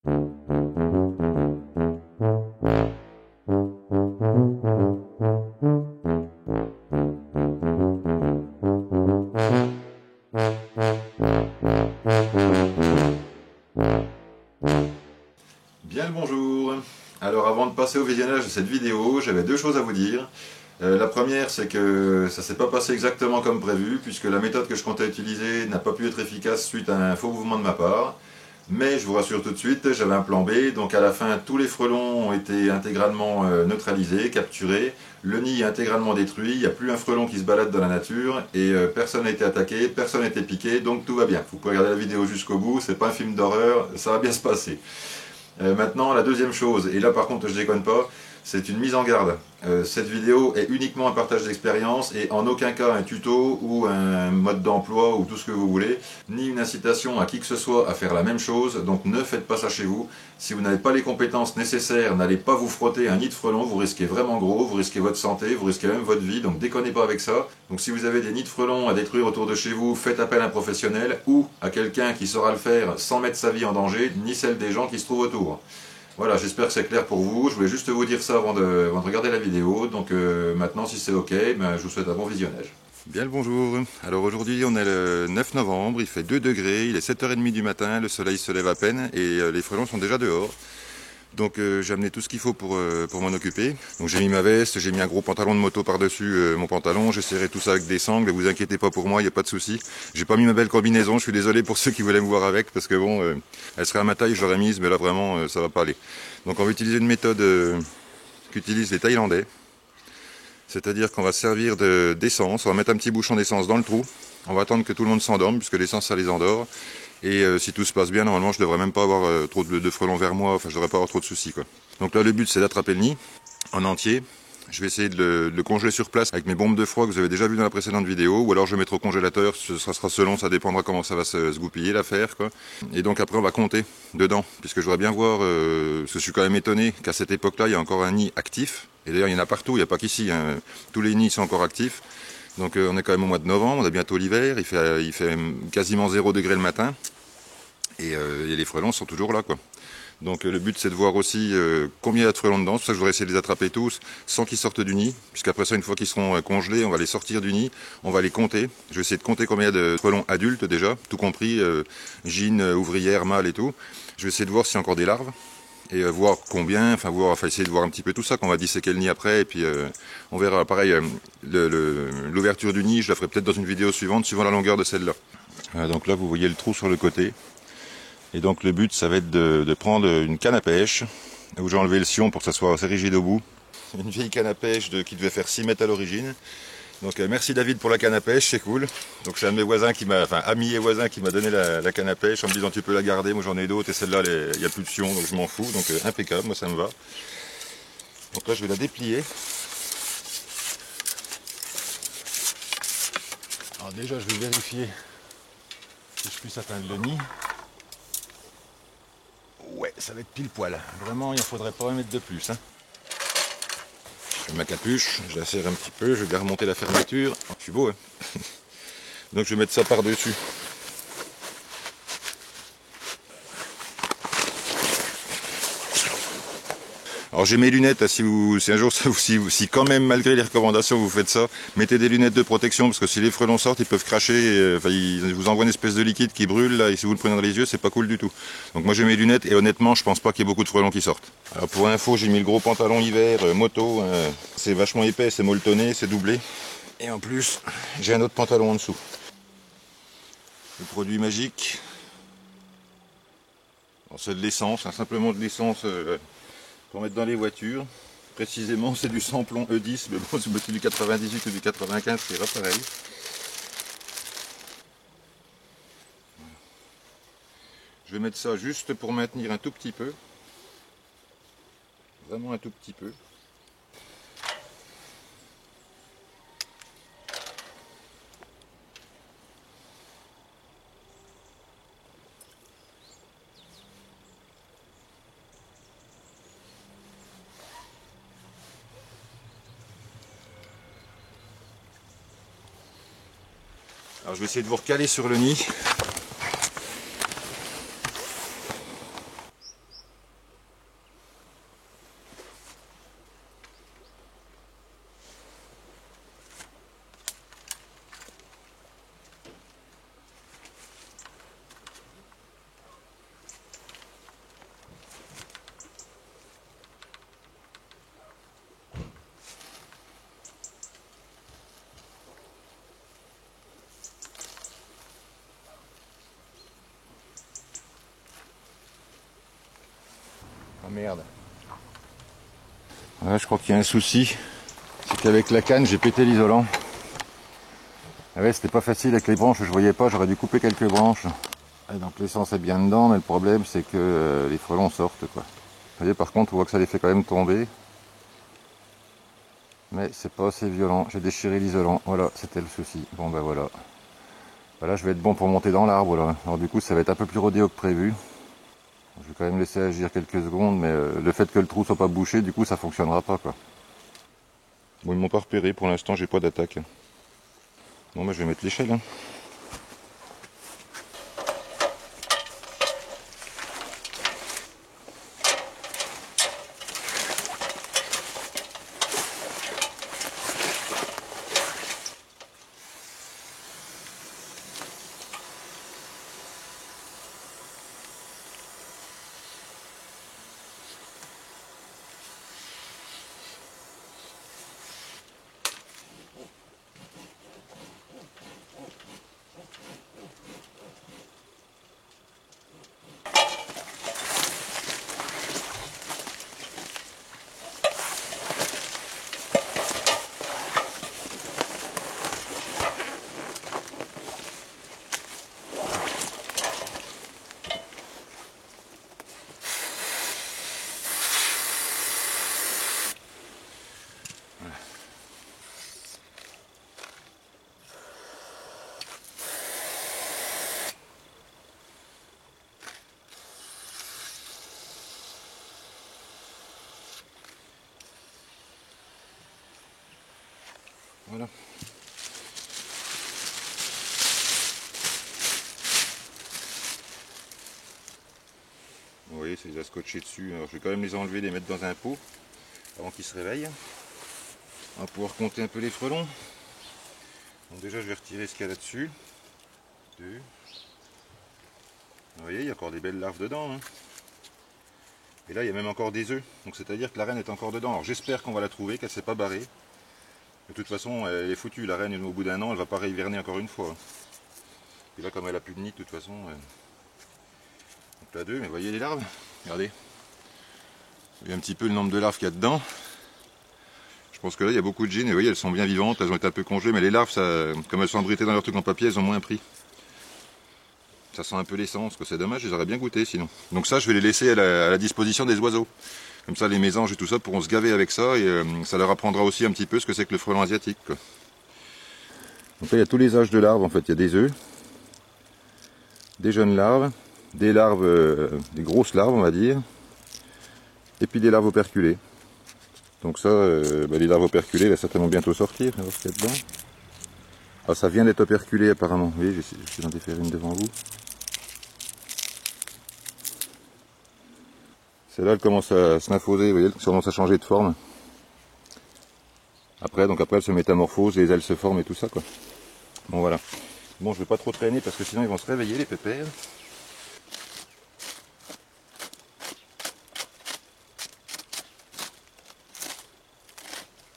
Bien le bonjour. Alors avant de passer au visionnage de cette vidéo, j'avais deux choses à vous dire. La première, c'est que ça s'est pas passé exactement comme prévu, puisque la méthode que je comptais utiliser n'a pas pu être efficace suite à un faux mouvement de ma part. Mais je vous rassure tout de suite, j'avais un plan B, donc à la fin tous les frelons ont été intégralement neutralisés, capturés, le nid est intégralement détruit, il n'y a plus un frelon qui se balade dans la nature, et personne n'a été attaqué, personne n'a été piqué, donc tout va bien. Vous pouvez regarder la vidéo jusqu'au bout, c'est pas un film d'horreur, ça va bien se passer. Maintenant, la deuxième chose, et là par contre je déconne pas, c'est une mise en garde. Cette vidéo est uniquement un partage d'expérience et en aucun cas un tuto ou un mode d'emploi ou tout ce que vous voulez, ni une incitation à qui que ce soit à faire la même chose, donc ne faites pas ça chez vous. Si vous n'avez pas les compétences nécessaires, n'allez pas vous frotter un nid de frelons, vous risquez vraiment gros, vous risquez votre santé, vous risquez même votre vie, donc déconnez pas avec ça. Donc si vous avez des nids de frelons à détruire autour de chez vous, faites appel à un professionnel ou à quelqu'un qui saura le faire sans mettre sa vie en danger, ni celle des gens qui se trouvent autour. Voilà, j'espère que c'est clair pour vous. Je voulais juste vous dire ça avant de regarder la vidéo. Donc maintenant, si c'est ok, je vous souhaite un bon visionnage. Bien le bonjour. Alors aujourd'hui, on est le 9 novembre, il fait 2 degrés, il est 7h30 du matin, le soleil se lève à peine et les frelons sont déjà dehors. Donc j'ai amené tout ce qu'il faut pour m'en occuper. Donc j'ai mis ma veste, j'ai mis un gros pantalon de moto par-dessus mon pantalon, j'ai serré tout ça avec des sangles, vous inquiétez pas pour moi, il n'y a pas de souci. J'ai pas mis ma belle combinaison, je suis désolé pour ceux qui voulaient me voir avec, parce que bon, elle serait à ma taille, je l'aurais mise, mais là vraiment ça va pas aller. Donc on va utiliser une méthode qu'utilisent les Thaïlandais. C'est-à-dire qu'on va se servir d'essence, on va mettre un petit bouchon d'essence dans le trou, on va attendre que tout le monde s'endorme, puisque l'essence ça les endort. Et si tout se passe bien, normalement je devrais même pas avoir trop de frelons vers moi, enfin je devrais pas avoir trop de soucis quoi. Donc là le but c'est d'attraper le nid en entier. Je vais essayer de le congeler sur place avec mes bombes de froid que vous avez déjà vu dans la précédente vidéo, ou alors je vais mettre au congélateur, ça sera selon, ça dépendra comment ça va se goupiller l'affaire quoi. Et donc après on va compter dedans, puisque je voudrais bien voir, parce que je suis quand même étonné qu'à cette époque-là il y a encore un nid actif, et d'ailleurs il y en a partout, il n'y a pas qu'ici, hein. Tous les nids sont encore actifs. Donc on est quand même au mois de novembre, on a bientôt l'hiver, il fait quasiment 0 degré le matin. Et les frelons sont toujours là quoi. Donc le but c'est de voir aussi combien il y a de frelons dedans. C'est pour ça que je voudrais essayer de les attraper tous sans qu'ils sortent du nid, puisqu'après ça une fois qu'ils seront congelés on va les sortir du nid, on va les compter. Je vais essayer de compter combien il y a de frelons adultes déjà, tout compris, gînes, ouvrières, mâles et tout. Je vais essayer de voir s'il y a encore des larves et voir combien, enfin essayer de voir un petit peu tout ça, qu'on va disséquer le nid après et puis on verra. Pareil, l'ouverture du nid je la ferai peut-être dans une vidéo suivante suivant la longueur de celle-là. Donc là vous voyez le trou sur le côté. Et donc le but ça va être de prendre une canne à pêche, où j'ai enlevé le sion pour que ça soit assez rigide au bout. Une vieille canne à pêche qui devait faire 6 mètres à l'origine. Donc merci David pour la canne à pêche, c'est cool. Donc c'est un de mes voisins ami et voisin qui m'a donné la canne à pêche en me disant tu peux la garder, moi j'en ai d'autres et celle-là il n'y a plus de sion donc je m'en fous. Donc impeccable, moi ça me va. Donc là je vais la déplier. Alors déjà je vais vérifier que je puisse atteindre le nid. Ouais, ça va être pile poil. Vraiment, il ne faudrait pas en mettre de plus. Hein. Je mets ma capuche, je la serre un petit peu, je vais bien remonter la fermeture. Oh, je suis beau, hein. Donc je vais mettre ça par-dessus. Alors j'ai mes lunettes, si un jour, si quand même malgré les recommandations vous faites ça, mettez des lunettes de protection parce que si les frelons sortent ils peuvent cracher, ils vous envoient une espèce de liquide qui brûle là, et si vous le prenez dans les yeux c'est pas cool du tout. Donc moi j'ai mes lunettes et honnêtement je pense pas qu'il y ait beaucoup de frelons qui sortent. Alors pour info j'ai mis le gros pantalon hiver moto, c'est vachement épais, c'est molletonné, c'est doublé. Et en plus j'ai un autre pantalon en dessous. Le produit magique, c'est de l'essence, simplement de l'essence pour mettre dans les voitures. Précisément c'est du samplon E10, mais bon c'est du 98 ou du 95, c'est pas pareil. Je vais mettre ça juste pour maintenir un tout petit peu. Vraiment un tout petit peu. Alors je vais essayer de vous recaler sur le nid. Oh merde. Ouais, je crois qu'il y a un souci. C'est qu'avec la canne, j'ai pété l'isolant. Ah ouais, c'était pas facile avec les branches, je voyais pas, j'aurais dû couper quelques branches. Et donc l'essence est bien dedans, mais le problème c'est que les frelons sortent quoi. Vous voyez, par contre, on voit que ça les fait quand même tomber. Mais c'est pas assez violent. J'ai déchiré l'isolant. Voilà, c'était le souci. Bon ben voilà. Voilà, je vais être bon pour monter dans l'arbre là. Alors du coup, ça va être un peu plus rodéo que prévu. Je vais quand même laisser agir quelques secondes, mais le fait que le trou soit pas bouché, du coup, ça fonctionnera pas quoi. Bon, ils m'ont pas repéré. Pour l'instant, j'ai pas d'attaque. Bon, ben je vais mettre l'échelle. Hein. Voilà. Vous voyez, c'est déjà scotché dessus. Alors, je vais quand même les enlever, les mettre dans un pot avant qu'ils se réveillent. On va pouvoir compter un peu les frelons. Donc déjà, je vais retirer ce qu'il y a là-dessus. 2. Vous voyez, il y a encore des belles larves dedans. Hein. Et là, il y a même encore des œufs. Donc c'est-à-dire que la reine est encore dedans. Alors j'espère qu'on va la trouver, qu'elle ne s'est pas barrée. De toute façon, elle est foutue. La reine, au bout d'un an, elle ne va pas réhiverner encore une fois. Et là, comme elle a plus de nid, de toute façon... Donc là, 2. Mais vous voyez les larves? Regardez. Vous voyez un petit peu le nombre de larves qu'il y a dedans. Je pense que là, il y a beaucoup de gines. Et vous voyez, elles sont bien vivantes. Elles ont été un peu congelées. Mais les larves, ça, comme elles sont abritées dans leur truc en papier, elles ont moins pris. Ça sent un peu l'essence, c'est dommage, je les aurais bien goûté sinon. Donc ça, je vais les laisser à la disposition des oiseaux. Comme ça, les mésanges et tout ça pourront se gaver avec ça et ça leur apprendra aussi un petit peu ce que c'est que le frelon asiatique. Quoi. Donc là, il y a tous les âges de larves, en fait. Il y a des œufs, des jeunes larves, des larves, des grosses larves, on va dire, et puis des larves operculées. Donc ça, les larves operculées, va certainement bientôt sortir. On va voir ce qu'il y a dedans. Ah, ça vient d'être operculé apparemment. Oui, je vais en défaire une devant vous. Celle-là, elle commence à se nymphoser, vous voyez, elle commence à changer de forme. Après, elle se métamorphose, les ailes se forment et tout ça, quoi. Bon, voilà. Bon, je vais pas trop traîner parce que sinon ils vont se réveiller, les pépères.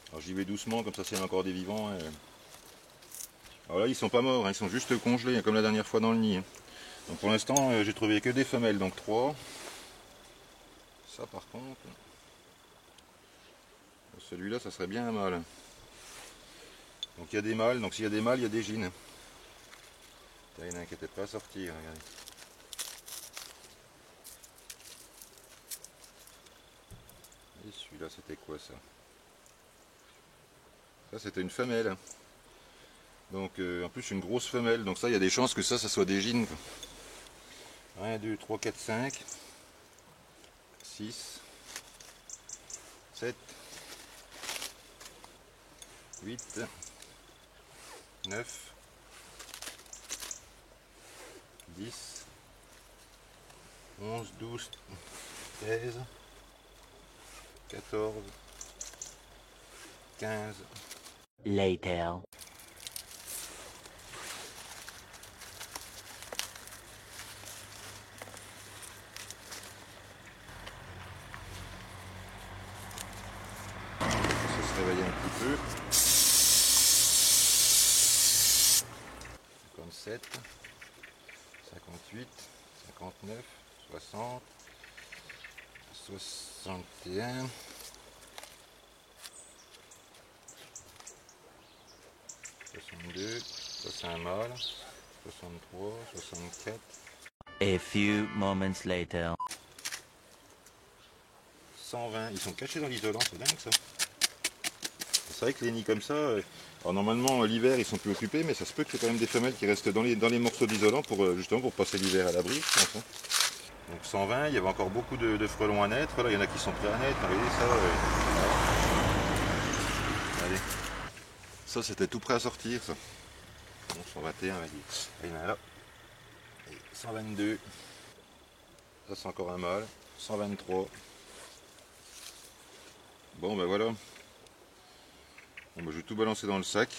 Alors j'y vais doucement, comme ça s'il y en a encore des vivants. Alors là, ils sont pas morts, hein, ils sont juste congelés, hein, comme la dernière fois dans le nid. Hein. Donc pour l'instant, j'ai trouvé que des femelles, donc 3. Ça par contre... Celui-là, ça serait bien un mâle. Donc il y a des mâles, donc s'il y a des mâles, il y a des gines. Il y en a un qui était prêt à sortir, regardez. Et celui-là, c'était quoi ça? Ça, c'était une femelle. Donc en plus une grosse femelle, donc ça, il y a des chances que ça soit des gines. 1, 2, 3, 4, 5, 6, 7, 8, 9, 10, 11, 12, 13, 14, 15. Later. Ça se réveille un petit peu. 57, 58, 59, 60, 61. 62. Ça c'est un mâle. 63, 64. A few moments later. 120. Ils sont cachés dans l'isolant, c'est dingue ça. C'est vrai que les nids comme ça, alors normalement l'hiver ils sont plus occupés, mais ça se peut que c'est quand même des femelles qui restent dans les morceaux d'isolant pour justement pour passer l'hiver à l'abri. Donc 120, il y avait encore beaucoup de frelons à naître. Là, il y en a qui sont prêts à naître. Regardez ça. Allez. Ça c'était tout prêt à sortir ça. Bon, 121, on va dire. Il y en a là. Et 122. Ça c'est encore un mâle. 123. Bon ben voilà. Bon, ben, je vais tout balancer dans le sac.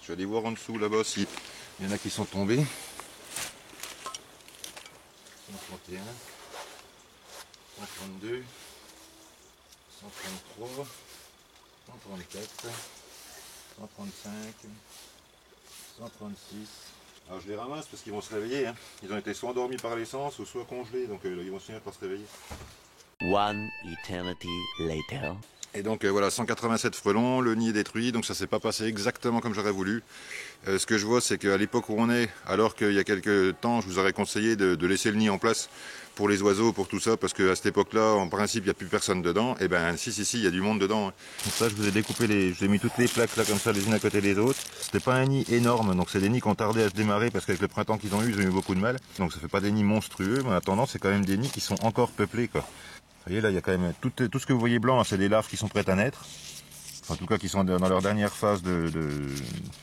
Je vais aller voir en dessous là-bas s'il y en a qui sont tombés. 131, 132, 133, 134, 135, 136. Alors je les ramasse parce qu'ils vont se réveiller. Hein. Ils ont été soit endormis par l'essence ou soit congelés, donc ils vont finir par se réveiller. One eternity later. Et donc voilà, 187 frelons, le nid est détruit, donc ça s'est pas passé exactement comme j'aurais voulu. Ce que je vois, c'est qu'à l'époque où on est, alors qu'il y a quelques temps, je vous aurais conseillé de laisser le nid en place pour les oiseaux, pour tout ça, parce qu'à cette époque-là, en principe, il n'y a plus personne dedans. Et ben si, il y a du monde dedans. Donc ça, je vous ai découpé je vous ai mis toutes les plaques là, comme ça, les unes à côté des autres. C'était pas un nid énorme, donc c'est des nids qui ont tardé à se démarrer, parce qu'avec le printemps qu'ils ont eu, ils ont eu beaucoup de mal. Donc ça fait pas des nids monstrueux, mais en attendant, c'est quand même des nids qui sont encore peuplés, quoi. Vous voyez là, il y a quand même tout ce que vous voyez blanc, c'est des larves qui sont prêtes à naître. Enfin, en tout cas, qui sont dans leur dernière phase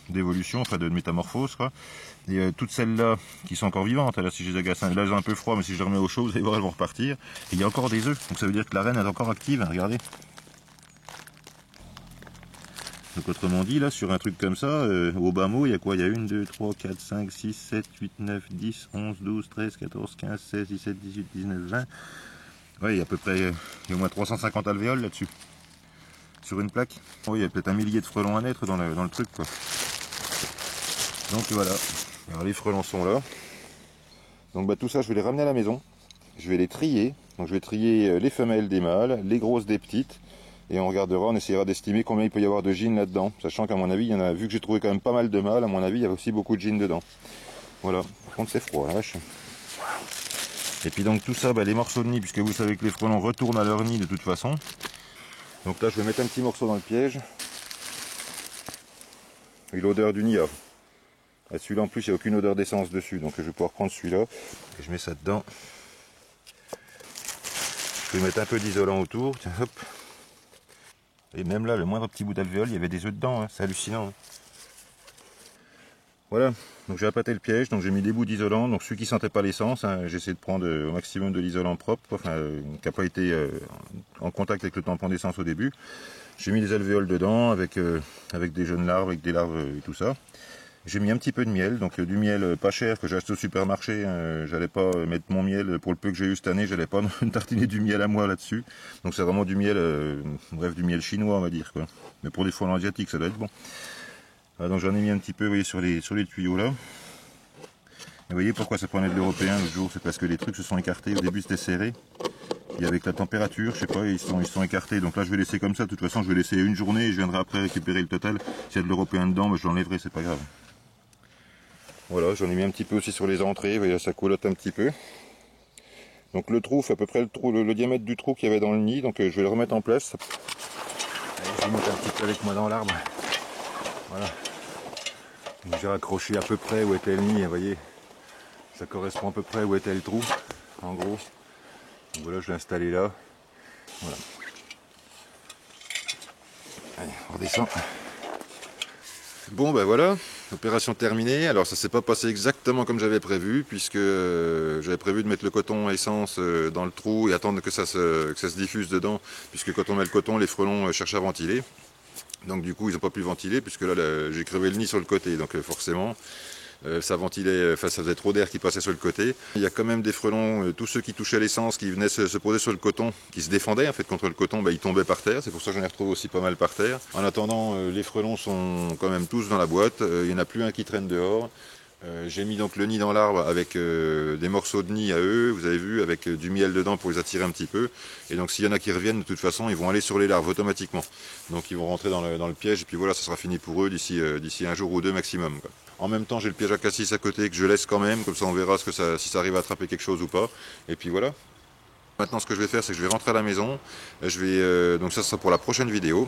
d'évolution, enfin de métamorphose, quoi. Et toutes celles-là qui sont encore vivantes, là, si je les agace, là, elles ont un peu froid, mais si je les remets au chaud, vous allez voir, elles vont repartir. Et il y a encore des œufs, donc ça veut dire que la reine est encore active, hein, regardez. Donc autrement dit, là, sur un truc comme ça, au bas mot, il y a quoi? Il y a 1, 2, 3, 4, 5, 6, 7, 8, 9, 10, 11, 12, 13, 14, 15, 16, 17, 18, 19, 20... Oui, il y a à peu près, il y a au moins 350 alvéoles là-dessus, sur une plaque. Oui, il y a peut-être un millier de frelons à naître dans le truc, quoi. Donc voilà, alors les frelons sont là. Donc bah, tout ça, je vais les ramener à la maison, je vais les trier. Donc je vais trier les femelles des mâles, les grosses des petites, et on regardera, on essaiera d'estimer combien il peut y avoir de gînes là-dedans, sachant qu'à mon avis, il y en a, vu que j'ai trouvé quand même pas mal de mâles, à mon avis, il y a aussi beaucoup de gînes dedans. Voilà, par contre c'est froid, la vache. Et puis donc tout ça, bah, les morceaux de nid, puisque vous savez que les frelons retournent à leur nid de toute façon. Donc là je vais mettre un petit morceau dans le piège. Et l'odeur du nid, celui-là en plus il n'y a aucune odeur d'essence dessus, donc je vais pouvoir prendre celui-là. Et je mets ça dedans. Je vais mettre un peu d'isolant autour, tiens, hop. Et même là, le moindre petit bout d'alvéole, il y avait des œufs dedans, hein. C'est hallucinant. Hein. Voilà, donc j'ai appâté le piège, donc j'ai mis des bouts d'isolant, donc ceux qui sentaient pas l'essence, hein, j'ai essayé de prendre au maximum de l'isolant propre, enfin qui n'a pas été en contact avec le tampon d'essence au début. J'ai mis des alvéoles dedans avec des jeunes larves, avec des larves et tout ça. J'ai mis un petit peu de miel, donc du miel pas cher que j'ai acheté au supermarché, j'allais pas mettre mon miel, pour le peu que j'ai eu cette année, j'allais pas tartiner du miel à moi là-dessus. Donc c'est vraiment du miel, bref du miel chinois on va dire, quoi. Mais pour des frelons asiatiques ça doit être bon. Voilà, donc j'en ai mis un petit peu, vous voyez, sur les tuyaux là. Et vous voyez pourquoi ça prenait de l'européen le jour, c'est parce que les trucs se sont écartés, au début c'était serré. Et avec la température, je sais pas, ils sont écartés. Donc là je vais laisser comme ça, de toute façon je vais laisser une journée et je viendrai après récupérer le total. S'il y a de l'européen dedans, je l'enlèverai, c'est pas grave. Voilà, j'en ai mis un petit peu aussi sur les entrées, vous voyez, ça coulotte un petit peu. Donc le trou fait à peu près le diamètre du trou qu'il y avait dans le nid, donc je vais le remettre en place. Allez, je vais monter un petit peu avec moi dans l'arbre. Voilà. J'ai raccroché à peu près où était le nid, vous voyez, ça correspond à peu près où était le trou, en gros. Donc voilà, je l'ai installé là. Voilà. Allez, on redescend. Bon ben voilà, opération terminée. Alors ça s'est pas passé exactement comme j'avais prévu, puisque j'avais prévu de mettre le coton essence dans le trou et attendre que ça se diffuse dedans, puisque quand on met le coton, les frelons cherchent à ventiler. Donc du coup ils n'ont pas pu ventiler, puisque là j'ai crevé le nid sur le côté, donc forcément ça ventilait, enfin ça faisait trop d'air qui passait sur le côté. Il y a quand même des frelons, tous ceux qui touchaient l'essence, qui venaient se poser sur le coton, qui se défendaient en fait contre le coton, ils tombaient par terre, c'est pour ça que j'en ai retrouvé aussi pas mal par terre. En attendant, les frelons sont quand même tous dans la boîte, il n'y en a plus un qui traîne dehors. J'ai mis donc le nid dans l'arbre avec des morceaux de nid à eux, vous avez vu, avec du miel dedans pour les attirer un petit peu. Et donc s'il y en a qui reviennent, de toute façon, ils vont aller sur les larves automatiquement. Donc ils vont rentrer dans le piège et puis voilà, ça sera fini pour eux d'ici un jour ou deux maximum, quoi. En même temps, j'ai le piège à cassis à côté que je laisse quand même, comme ça on verra si ça arrive à attraper quelque chose ou pas. Et puis voilà. Maintenant, ce que je vais faire, c'est que je vais rentrer à la maison. Donc ça sera pour la prochaine vidéo.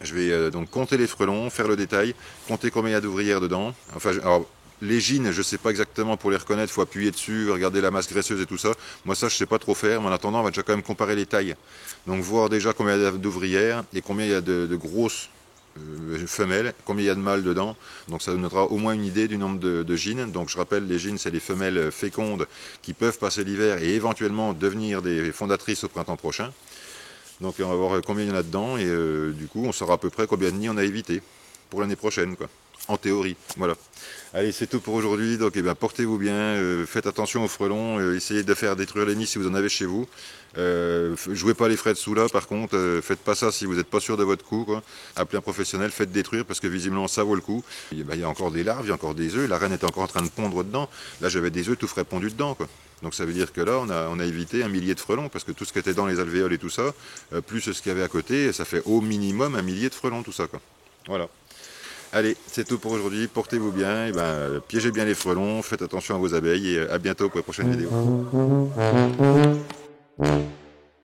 Je vais donc compter les frelons, faire le détail, compter combien il y a d'ouvrières dedans. Enfin, alors, les gines, je ne sais pas exactement pour les reconnaître, il faut appuyer dessus, regarder la masse graisseuse et tout ça. Moi ça, je ne sais pas trop faire, mais en attendant, on va déjà quand même comparer les tailles. Donc voir déjà combien il y a d'ouvrières et combien il y a de grosses femelles, combien il y a de mâles dedans. Donc ça donnera au moins une idée du nombre de gines. Donc je rappelle, les gines, c'est les femelles fécondes qui peuvent passer l'hiver et éventuellement devenir des fondatrices au printemps prochain. Donc on va voir combien il y en a dedans et du coup on saura à peu près combien de nids on a évité pour l'année prochaine, quoi. En théorie, voilà. Allez, c'est tout pour aujourd'hui, donc portez-vous bien, faites attention aux frelons, essayez de faire détruire les nids si vous en avez chez vous. Jouez pas les frais dessous là, par contre, faites pas ça si vous n'êtes pas sûr de votre coup, quoi. Appelez un professionnel, faites détruire parce que visiblement ça vaut le coup. Il y a encore des larves, il y a encore des œufs, la reine est encore en train de pondre dedans. Là j'avais des œufs tout frais pondus dedans, quoi. Donc ça veut dire que là on a évité 1 millier de frelons parce que tout ce qui était dans les alvéoles et tout ça, plus ce qu'il y avait à côté, ça fait au minimum 1 millier de frelons tout ça, quoi. Voilà. Allez, c'est tout pour aujourd'hui, portez-vous bien, et piégez bien les frelons, faites attention à vos abeilles et à bientôt pour la prochaine vidéo.